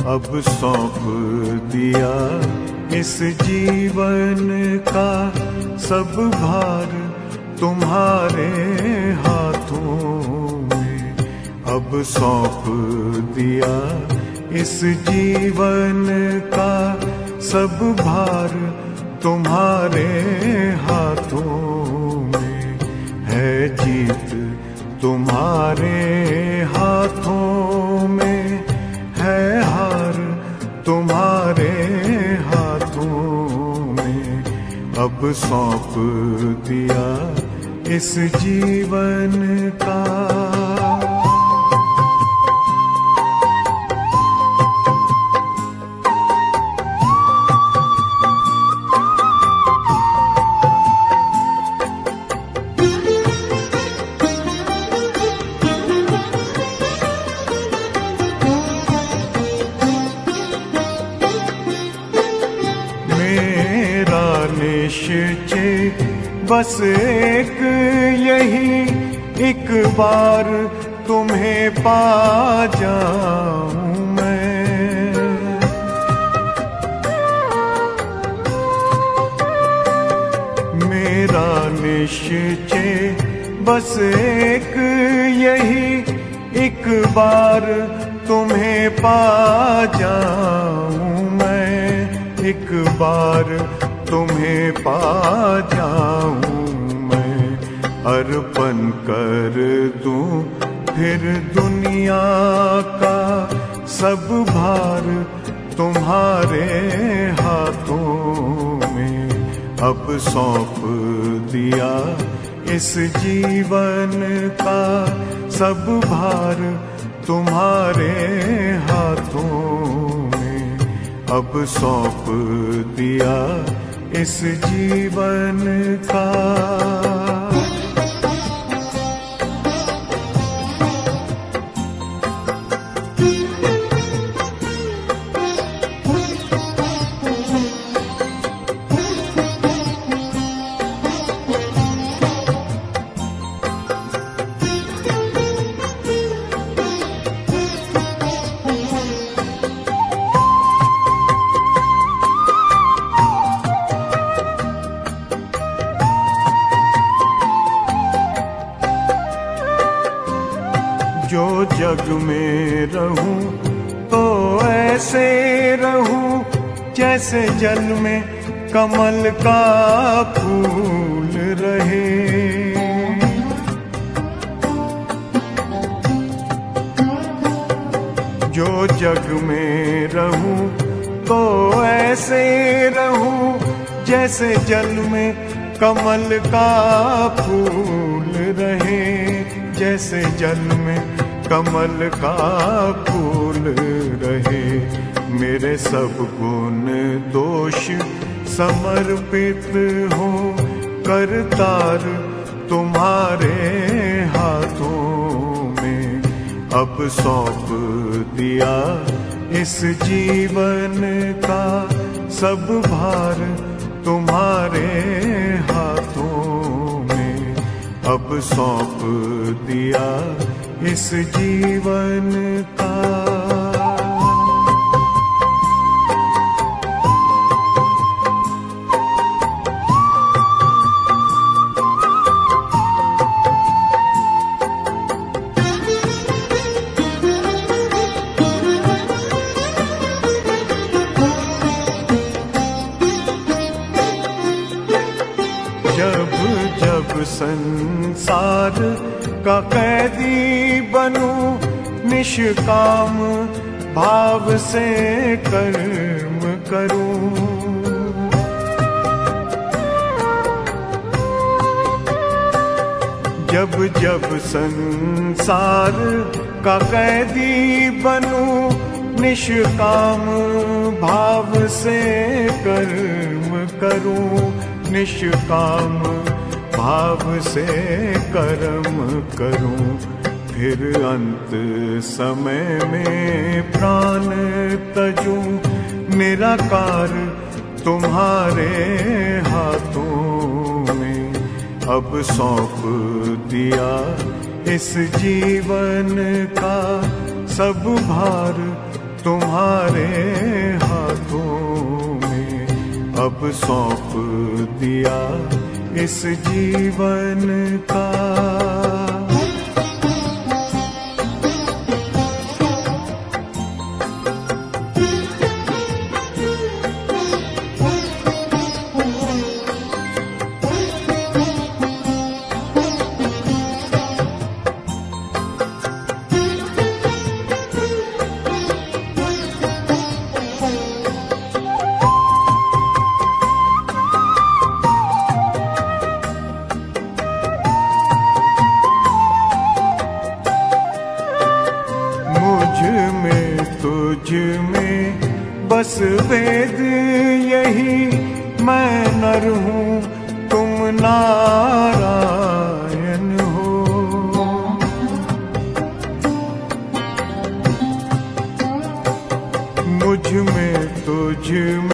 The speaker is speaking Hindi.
अब सौंप दिया इस जीवन का सब भार तुम्हारे हाथों में। अब सौंप दिया इस जीवन का सब भार तुम्हारे हाथों में। है जीत तुम्हारे हाथों में, है हार तुम्हारे हाथों में। अब सौंप दिया इस जीवन का। निश्चय बस एक यही, एक बार तुम्हें पा जाऊं मैं। मेरा निश्चय बस एक यही, एक बार तुम्हें पा जाऊं मैं। एक बार तुम्हें पा जाऊं मैं। अर्पण कर दूं फिर दुनिया का सब भार तुम्हारे हाथों में। अब सौंप दिया इस जीवन का सब भार तुम्हारे हाथों में। अब सौंप दिया इस जीवन का। जो जग में रहूं तो ऐसे रहूं जैसे जल में कमल का फूल रहे। जो जग में रहूं तो ऐसे रहूं जैसे जल में कमल का फूल रहे। जैसे जल में कमल का फूल रहे। मेरे सब गुण दोष समर्पित हो करतार तुम्हारे हाथों में। अब सौंप दिया इस जीवन का सब भार तुम्हारे हाथों में। अब सौंप दिया इस जीवन का। जब जब संसार का कैदी बनूं निष्काम भाव से कर्म करूं। जब जब संसार का कैदी बनूं निष्काम भाव से कर्म करूं। निष्काम भाव से कर्म करूं। फिर अंत समय में प्राण तजूं निराकार तुम्हारे हाथों में। अब सौंप दिया इस जीवन का सब भार तुम्हारे हाथों में अब सौंप दिया इस जीवन का। तुझ में बस वेद यही, मैं नर हूँ तुम नारायण।